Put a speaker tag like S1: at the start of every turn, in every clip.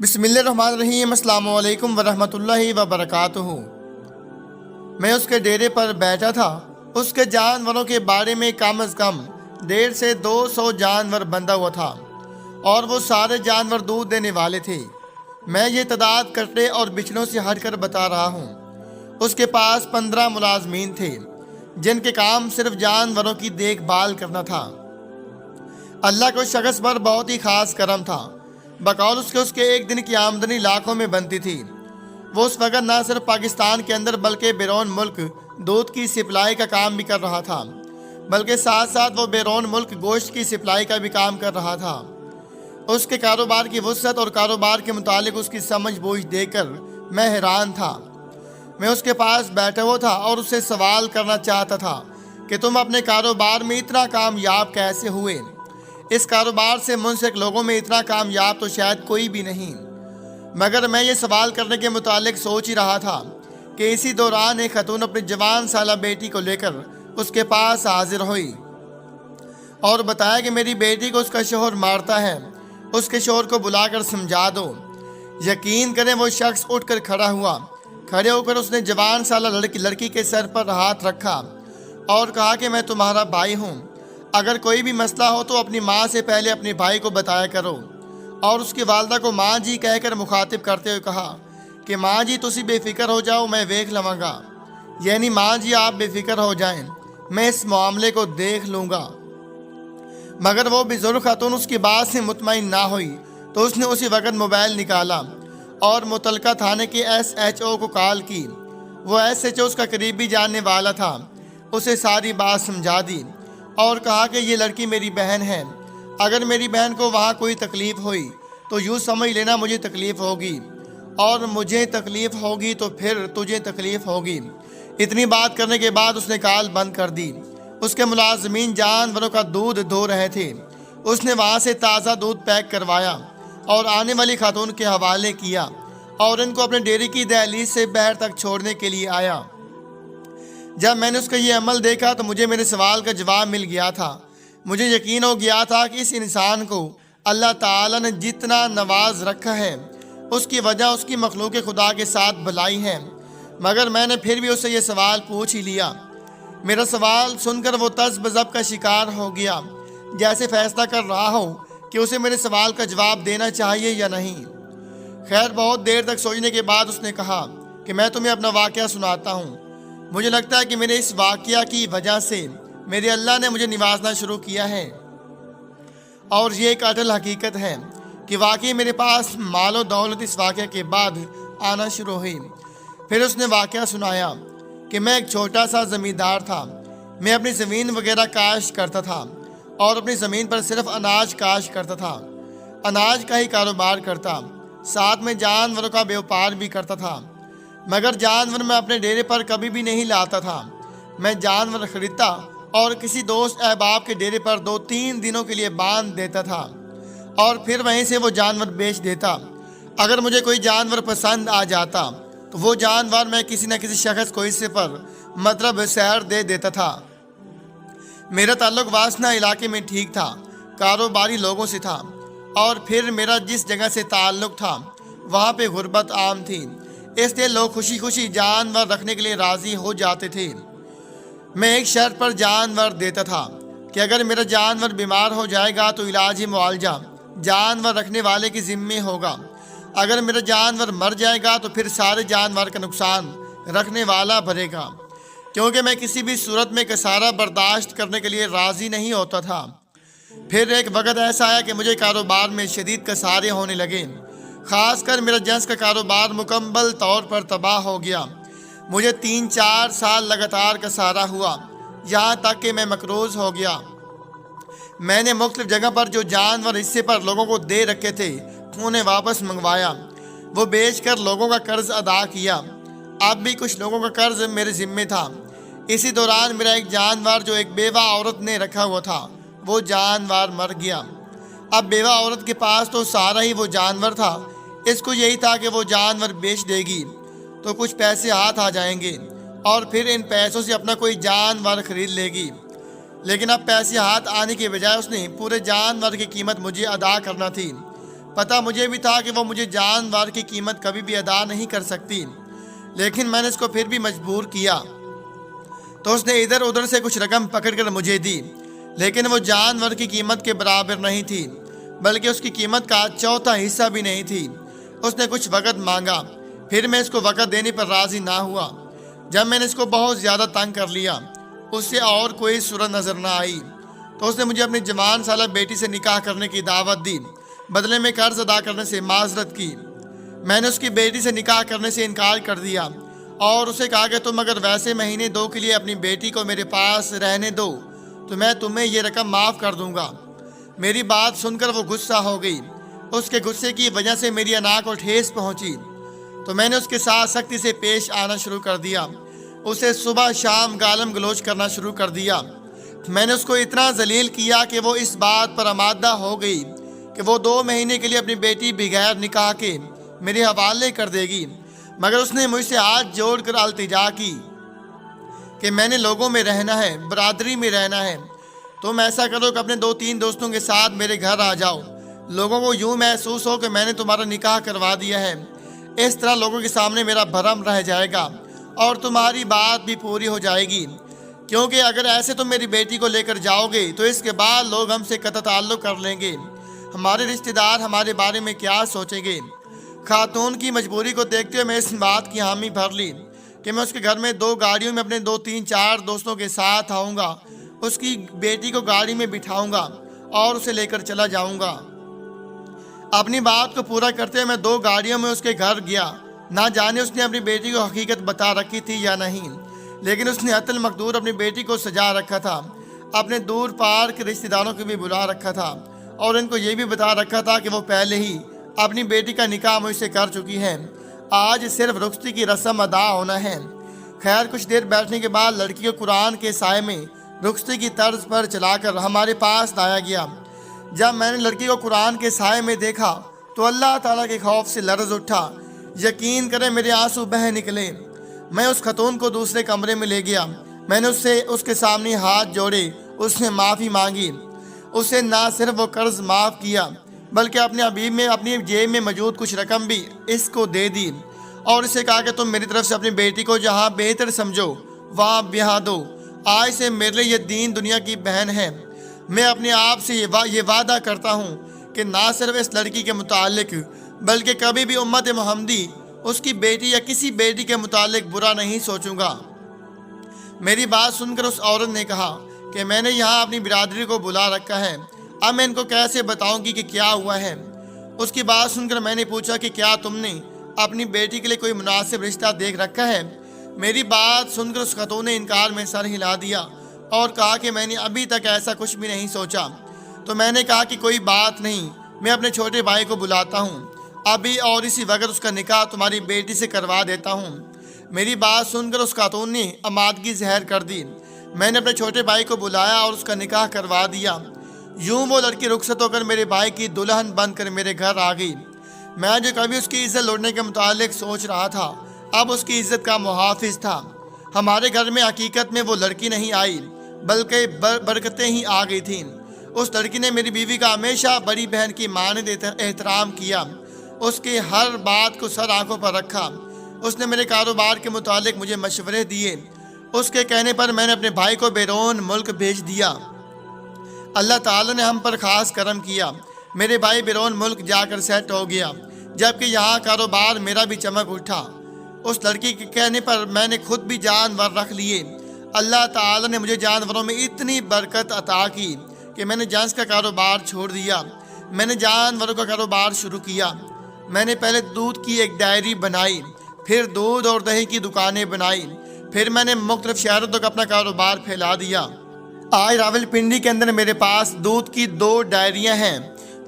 S1: بسم اللہ الرحمن الرحیم۔ السلام علیکم ورحمۃ اللہ وبرکاتہ۔ میں اس کے ڈیرے پر بیٹھا تھا۔ اس کے جانوروں کے بارے میں کم از کم 150 سے 200 جانور بندھا ہوا تھا اور وہ سارے جانور دودھ دینے والے تھے۔ میں یہ تعداد کٹڑے اور بچھڑوں سے ہٹ کر بتا رہا ہوں۔ اس کے پاس 15 ملازمین تھے جن کے کام صرف جانوروں کی دیکھ بھال کرنا تھا۔ اللہ کے اس شخص پر بہت ہی خاص کرم تھا۔ بقول اس کے ایک دن کی آمدنی لاکھوں میں بنتی تھی۔ وہ اس وقت نہ صرف پاکستان کے اندر بلکہ بیرون ملک دودھ کی سپلائی کا کام بھی کر رہا تھا، بلکہ ساتھ ساتھ وہ بیرون ملک گوشت کی سپلائی کا بھی کام کر رہا تھا۔ اس کے کاروبار کی وسعت اور کاروبار کے متعلق اس کی سمجھ بوجھ دیکھ کر میں حیران تھا۔ میں اس کے پاس بیٹھا ہوا تھا اور اس سے سوال کرنا چاہتا تھا کہ تم اپنے کاروبار میں اتنا کامیاب کیسے ہوئے؟ اس کاروبار سے منسلک لوگوں میں اتنا کامیاب تو شاید کوئی بھی نہیں۔ مگر میں یہ سوال کرنے کے متعلق سوچ ہی رہا تھا کہ اسی دوران ایک خاتون اپنی جوان سالہ بیٹی کو لے کر اس کے پاس حاضر ہوئی اور بتایا کہ میری بیٹی کو اس کا شوہر مارتا ہے، اس کے شوہر کو بلا کر سمجھا دو۔ یقین کریں وہ شخص اٹھ کر کھڑا ہوا۔ کھڑے ہو کر اس نے جوان سالہ لڑکی کے سر پر ہاتھ رکھا اور کہا کہ میں تمہارا بھائی ہوں، اگر کوئی بھی مسئلہ ہو تو اپنی ماں سے پہلے اپنے بھائی کو بتایا کرو۔ اور اس کی والدہ کو ماں جی کہہ کر مخاطب کرتے ہوئے کہا کہ ماں جی تسی بے فکر ہو جاؤ، میں دیکھ لوں گا، یعنی ماں جی آپ بے فکر ہو جائیں، میں اس معاملے کو دیکھ لوں گا۔ مگر وہ بزرگ خاتون اس کی بات سے مطمئن نہ ہوئی تو اس نے اسی وقت موبائل نکالا اور متعلقہ تھانے کے SHO کو کال کی۔ وہ SHO اس کا قریبی جاننے والا تھا، اسے ساری بات سمجھا دی اور کہا کہ یہ لڑکی میری بہن ہے، اگر میری بہن کو وہاں کوئی تکلیف ہوئی تو یوں سمجھ لینا مجھے تکلیف ہوگی، اور مجھے تکلیف ہوگی تو پھر تجھے تکلیف ہوگی۔ اتنی بات کرنے کے بعد اس نے کال بند کر دی۔ اس کے ملازمین جانوروں کا دودھ دھو رہے تھے۔ اس نے وہاں سے تازہ دودھ پیک کروایا اور آنے والی خاتون کے حوالے کیا اور ان کو اپنے ڈیری کی دہلیز سے باہر تک چھوڑنے کے لیے آیا۔ جب میں نے اس کا یہ عمل دیکھا تو مجھے میرے سوال کا جواب مل گیا تھا۔ مجھے یقین ہو گیا تھا کہ اس انسان کو اللہ تعالیٰ نے جتنا نواز رکھا ہے اس کی وجہ اس کی مخلوق خدا کے ساتھ بھلائی ہے۔ مگر میں نے پھر بھی اسے یہ سوال پوچھ ہی لیا۔ میرا سوال سن کر وہ طز بضب کا شکار ہو گیا، جیسے فیصلہ کر رہا ہو کہ اسے میرے سوال کا جواب دینا چاہیے یا نہیں۔ خیر بہت دیر تک سوچنے کے بعد اس نے کہا کہ میں تمہیں اپنا واقعہ سناتا ہوں۔ مجھے لگتا ہے کہ میرے اس واقعہ کی وجہ سے میرے اللہ نے مجھے نوازنا شروع کیا ہے، اور یہ ایک اٹل حقیقت ہے کہ واقعی میرے پاس مال و دولت اس واقعہ کے بعد آنا شروع ہوئی۔ پھر اس نے واقعہ سنایا کہ میں ایک چھوٹا سا زمیندار تھا۔ میں اپنی زمین وغیرہ کاشت کرتا تھا اور اپنی زمین پر صرف اناج کاشت کرتا تھا، اناج کا ہی کاروبار کرتا، ساتھ میں جانوروں کا بیوپار بھی کرتا تھا۔ مگر جانور میں اپنے ڈیرے پر کبھی بھی نہیں لاتا تھا۔ میں جانور خریدتا اور کسی دوست احباب کے ڈیرے پر 2-3 دنوں کے لیے باندھ دیتا تھا اور پھر وہیں سے وہ جانور بیچ دیتا۔ اگر مجھے کوئی جانور پسند آ جاتا تو وہ جانور میں کسی نہ کسی شخص کو حصے پر مطلب سیر دے دیتا تھا۔ میرا تعلق واسنا علاقے میں ٹھیک تھا، کاروباری لوگوں سے تھا، اور پھر میرا جس جگہ سے تعلق تھا وہاں پہ غربت عام تھی، اس لیے لوگ خوشی خوشی جانور رکھنے کے لیے راضی ہو جاتے تھے۔ میں ایک شرط پر جانور دیتا تھا کہ اگر میرا جانور بیمار ہو جائے گا تو علاجی معالجہ جانور رکھنے والے کے ذمے ہوگا، اگر میرا جانور مر جائے گا تو پھر سارے جانور کا نقصان رکھنے والا بھرے گا، کیونکہ میں کسی بھی صورت میں خسارہ برداشت کرنے کے لیے راضی نہیں ہوتا تھا۔ پھر ایک وقت ایسا آیا کہ مجھے کاروبار میں شدید خسارے ہونے لگے، خاص کر میرا جنس کا کاروبار مکمل طور پر تباہ ہو گیا۔ مجھے 3-4 سال لگاتار خسارہ ہوا، یہاں تک کہ میں مقروض ہو گیا۔ میں نے مختلف جگہ پر جو جانور حصے پر لوگوں کو دے رکھے تھے انہیں واپس منگوایا، وہ بیچ کر لوگوں کا قرض ادا کیا۔ اب بھی کچھ لوگوں کا قرض میرے ذمے تھا۔ اسی دوران میرا ایک جانور جو ایک بیوہ عورت نے رکھا ہوا تھا وہ جانور مر گیا۔ اب بیوہ عورت کے پاس تو سارا ہی وہ جانور تھا، اس کو یہی تھا کہ وہ جانور بیچ دے گی تو کچھ پیسے ہاتھ آ جائیں گے اور پھر ان پیسوں سے اپنا کوئی جانور خرید لے گی۔ لیکن اب پیسے ہاتھ آنے کے بجائے اس نے پورے جانور کی قیمت مجھے ادا کرنا تھی۔ पता मुझे भी था कि वो मुझे जानवर की कीमत कभी भी अदा नहीं कर सकती, लेकिन मैंने उसको फिर भी मजबूर किया। तो उसने इधर उधर से कुछ रकम पकड़कर मुझे दी, लेकिन वो जानवर की कीमत के बराबर नहीं थी, बल्कि उसकी कीमत का चौथा हिस्सा भी नहीं थी। उसने कुछ वक़्त मांगा, फिर मैं इसको वक़्त देने पर राज़ी ना हुआ। जब मैंने इसको बहुत ज़्यादा तंग कर लिया, उससे और कोई सूरत नज़र ना आई, तो उसने मुझे अपनी जवान साला बेटी से निकाह करने की दावत दी। बदले में कर्ज अदा करने से माजरत की। मैंने उसकी बेटी से निकाह करने से इनकार कर दिया और उसे कहा कि तुम अगर वैसे महीने 2 के लिए अपनी बेटी को मेरे पास रहने दो तो मैं तुम्हें ये रकम माफ़ कर दूंगा। मेरी बात सुनकर वो गुस्सा हो गई। उसके गुस्से की वजह से मेरी अना को ठेस पहुंची, तो मैंने उसके साथ सख्ती से पेश आना शुरू कर दिया। उसे सुबह शाम गालम गलोच करना शुरू कर दिया। मैंने उसको इतना जलील किया कि वो इस बात पर आमादा हो गई कि वो 2 महीने के लिए अपनी बेटी बगैर निकाह के मेरे हवाले कर देगी। मगर उसने मुझसे हाथ जोड़कर अल्तिजा की कि मैंने लोगों में रहना है, बरादरी में रहना है। तुम ऐसा करो कि अपने 2-3 दोस्तों के साथ मेरे घर आ जाओ। लोगों को यूँ महसूस हो कि मैंने तुम्हारा निकाह करवा दिया है। इस तरह लोगों के सामने मेरा भरम रह जाएगा और तुम्हारी बात भी पूरी हो जाएगी, क्योंकि अगर ऐसे तुम मेरी बेटी को लेकर जाओगे तो इसके बाद लोग हमसे कतई ताल्लुक़ कर लेंगे। हमारे रिश्तेदार हमारे बारे में क्या सोचेंगे। खातून की मजबूरी को देखते हुए मैं इस बात की हामी भर ली कि मैं उसके घर में 2 गाड़ियों में अपने 2-3-4 दोस्तों के साथ आऊँगा, उसकी बेटी को गाड़ी में बिठाऊँगा और उसे लेकर चला जाऊँगा। अपनी बात को पूरा करते हुए मैं 2 गाड़ियों में उसके घर गया। ना जाने उसने अपनी बेटी को हकीकत बता रखी थी या नहीं, लेकिन उसने अतल मकदूर अपनी बेटी को सजा रखा था। अपने दूर पार के रिश्तेदारों को भी बुला रखा था और इनको ये भी बता रखा था कि वो पहले ही अपनी बेटी का निकाह मुझसे कर चुकी है। आज सिर्फ रुखसती की रस्म अदा होना है। खैर, कुछ देर बैठने के बाद लड़की को कुरान के साए में रुखसती की तर्ज पर चलाकर हमारे पास लाया गया। जब मैंने लड़की को कुरान के साए में देखा तो अल्लाह ताला के खौफ से लर्ज उठा। यकीन करें, मेरे आंसू बह निकले। मैं उस खतून को दूसरे कमरे में ले गया। मैंने उससे उसके सामने हाथ जोड़े, उसने माफ़ी मांगी। उसे ना सिर्फ वो कर्ज माफ़ किया, बल्कि अपने हबीब में अपनी जेब में मौजूद कुछ रकम भी इसको दे दी और इसे कहा कि तुम मेरी तरफ से अपनी बेटी को जहाँ बेहतर समझो वहाँ ब्याह दो। आज से मेरे लिए ये दीन दुनिया की बहन है। मैं अपने आप से ये वादा करता हूँ कि ना सिर्फ इस लड़की के मुतालिक बल्कि कभी भी उम्मत मोहम्मदी उसकी बेटी या किसी बेटी के मुतालिक बुरा नहीं सोचूंगा। मेरी बात सुनकर उस औरत ने कहा कि मैंने यहाँ अपनी बिरादरी को बुला रखा है, अब मैं इनको कैसे बताऊंगी कि क्या हुआ है। उसकी बात सुनकर मैंने पूछा कि क्या तुमने अपनी बेटी के लिए कोई मुनासिब रिश्ता देख रखा है। मेरी बात सुनकर उस खतून ने इनकार में सर हिला दिया और कहा कि मैंने अभी तक ऐसा कुछ भी नहीं सोचा। तो मैंने कहा कि कोई बात नहीं, मैं अपने छोटे भाई को बुलाता हूँ अभी और इसी वक्त उसका निकाह तुम्हारी बेटी से करवा देता हूँ। मेरी बात सुनकर उस खातून ने आमादगी ज़हर कर दी। मैंने अपने छोटे भाई को बुलाया और उसका निकाह करवा दिया। यूं वो लड़की रुखसत होकर मेरे भाई की दुल्हन बनकर मेरे घर आ गई। मैं जो कभी उसकी इज्जत लौटने के मुतालिक सोच रहा था, अब उसकी इज्जत का मुहाफिज था। हमारे घर में हकीकत में वो लड़की नहीं आई, बल्कि बरकतें ही आ गई थीं। उस लड़की ने मेरी बीवी का हमेशा बड़ी बहन की मानद एहतराम किया, उसकी हर बात को सर आंखों पर रखा। उसने मेरे कारोबार के मुतालिक मुझे मशवरे दिए। उसके कहने पर मैंने अपने भाई को बैरून मुल्क भेज दिया। अल्लाह ताला ने हम पर ख़ास करम किया। मेरे भाई बैरून मुल्क जाकर सेट हो गया, जबकि यहाँ कारोबार मेरा भी चमक उठा। उस लड़की के कहने पर मैंने खुद भी जानवर रख लिए। अल्लाह ताला ने मुझे जानवरों में इतनी बरकत अता की कि मैंने जेंस का कारोबार छोड़ दिया। मैंने जानवरों का कारोबार शुरू किया। मैंने पहले दूध की एक डायरी बनाई, फिर दूध और दही की दुकानें बनाई, फिर मैंने मुख्तलिफ शहरों तक अपना कारोबार फैला दिया। आज रावलपिंडी के अंदर मेरे पास दूध की 2 डायरियां हैं।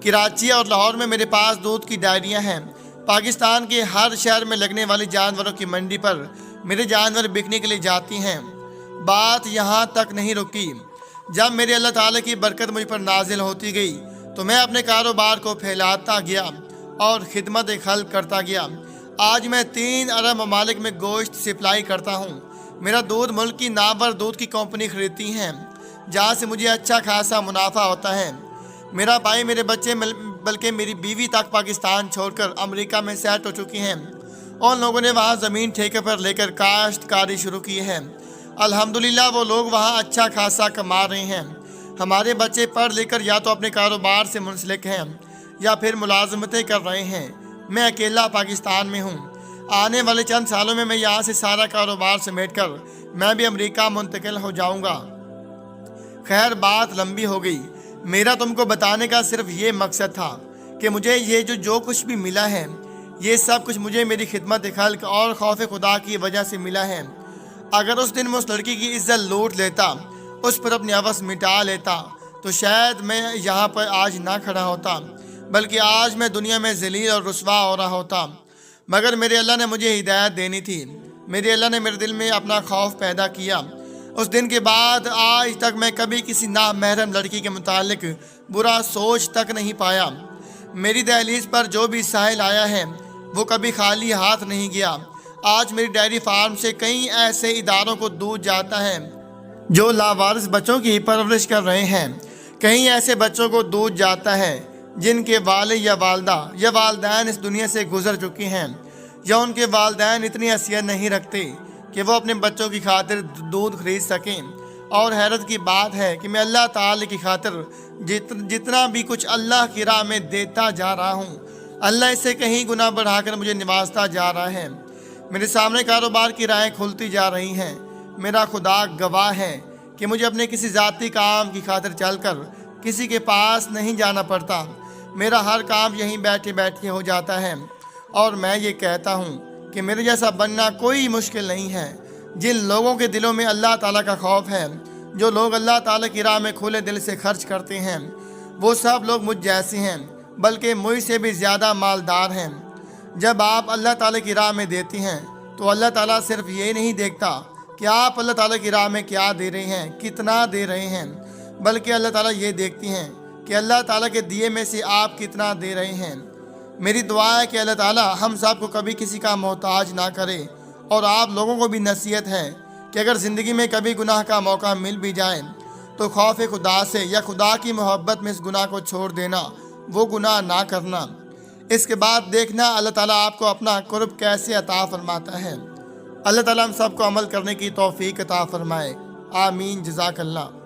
S1: कराची और लाहौर में मेरे पास दूध की डायरियां हैं। पाकिस्तान के हर शहर में लगने वाली जानवरों की मंडी पर मेरे जानवर बिकने के लिए जाती हैं। बात यहाँ तक नहीं रुकी। जब मेरे अल्लाह ताला की बरकत मुझ पर नाजिल होती गई तो मैं अपने कारोबार को फैलाता गया और खिदमत खल्क करता गया। आज मैं 3 अरब ममालिक में गोश्त सप्लाई करता हूँ। मेरा दूध मुल्क की नाबर दूध की कंपनी खरीदती हैं, जहाँ से मुझे अच्छा खासा मुनाफा होता है। मेरा भाई मेरे बच्चे बल्कि मेरी बीवी तक पाकिस्तान छोड़कर अमेरिका में सेट हो चुकी हैं। उन लोगों ने वहाँ ज़मीन ठेके पर लेकर काश्तकारी शुरू की है। अल्हम्दुलिल्लाह वो लोग वहाँ अच्छा खासा कमा रहे हैं। हमारे बच्चे पढ़ लिख कर या तो अपने कारोबार से मुंसलिक हैं या फिर मुलाजमतें कर रहे हैं। मैं अकेला पाकिस्तान में हूँ। आने वाले चंद सालों में मैं यहाँ से सारा कारोबार समेट कर मैं भी अमेरिका मुंतकिल हो जाऊँगा। खैर, बात लंबी हो गई। मेरा तुमको बताने का सिर्फ ये मकसद था कि मुझे ये जो कुछ भी मिला है, ये सब कुछ मुझे मेरी खिदमत खल्क और खौफ खुदा की वजह से मिला है। अगर उस दिन मैं उस लड़की की इज्जत लूट लेता, उस पर अपनी हवस मिटा लेता, तो शायद मैं यहाँ पर आज ना खड़ा होता, बल्कि आज मैं दुनिया में ज़लील और रुसवा हो रहा होता। मगर मेरे अल्लाह ने मुझे हिदायत देनी थी। मेरे अल्लाह ने मेरे दिल में अपना खौफ पैदा किया। उस दिन के बाद आज तक मैं कभी किसी नामहरम लड़की के मुतालिक बुरा सोच तक नहीं पाया। मेरी दहलीज पर जो भी साहिल आया है वो कभी खाली हाथ नहीं गया। आज मेरी डेयरी फार्म से कई ऐसे इदारों को दूध जाता है जो लावारिस बच्चों की परवरिश कर रहे हैं। कई ऐसे बच्चों को दूध जाता है जिनके वालिद या वालदा या वालदैन इस दुनिया से गुजर चुकी हैं, या उनके वालदैन इतनी हैसियत नहीं रखते कि वो अपने बच्चों की खातिर दूध खरीद सकें। और हैरत की बात है कि मैं अल्लाह ताला की खातिर जितना भी कुछ अल्लाह की राह में देता जा रहा हूँ, अल्लाह इससे कहीं गुना बढ़ाकर मुझे निवाजता जा रहा है। मेरे सामने कारोबार की राहें खुलती जा रही हैं। मेरा खुदा गवाह है कि मुझे अपने किसी ज़ाती काम की खातिर चलकर किसी के पास नहीं जाना पड़ता। मेरा हर काम यहीं बैठे बैठे हो जाता है। और मैं ये कहता हूँ कि मेरे जैसा बनना कोई मुश्किल नहीं है। जिन लोगों के दिलों में अल्लाह ताला का खौफ है, जो लोग अल्लाह ताला की राह में खुले दिल से खर्च करते हैं, वो सब लोग मुझ जैसे हैं, बल्कि मुझसे भी ज़्यादा मालदार हैं। जब आप अल्लाह ताला की राह में देती हैं तो अल्लाह ताला सिर्फ ये नहीं देखता कि आप अल्लाह ताला की राह में क्या दे रहे हैं, कितना दे रहे हैं, बल्कि अल्लाह ताला ये देखती हैं कि अल्लाह ताला के दिए में से आप कितना दे रहे हैं। मेरी दुआ है कि अल्लाह ताला हम सब को कभी किसी का मोहताज ना करे। और आप लोगों को भी नसीहत है कि अगर ज़िंदगी में कभी गुनाह का मौका मिल भी जाए तो खौफ खुदा से या खुदा की मोहब्बत में इस गुनाह को छोड़ देना, वो गुनाह ना करना। इसके बाद देखना अल्लाह ताला आपको अपना कुर्ब कैसे अता फरमाता है। अल्लाह ताला हम सबको अमल करने की तौफीक अता फरमाए। आमीन। जज़ाकल्लाह।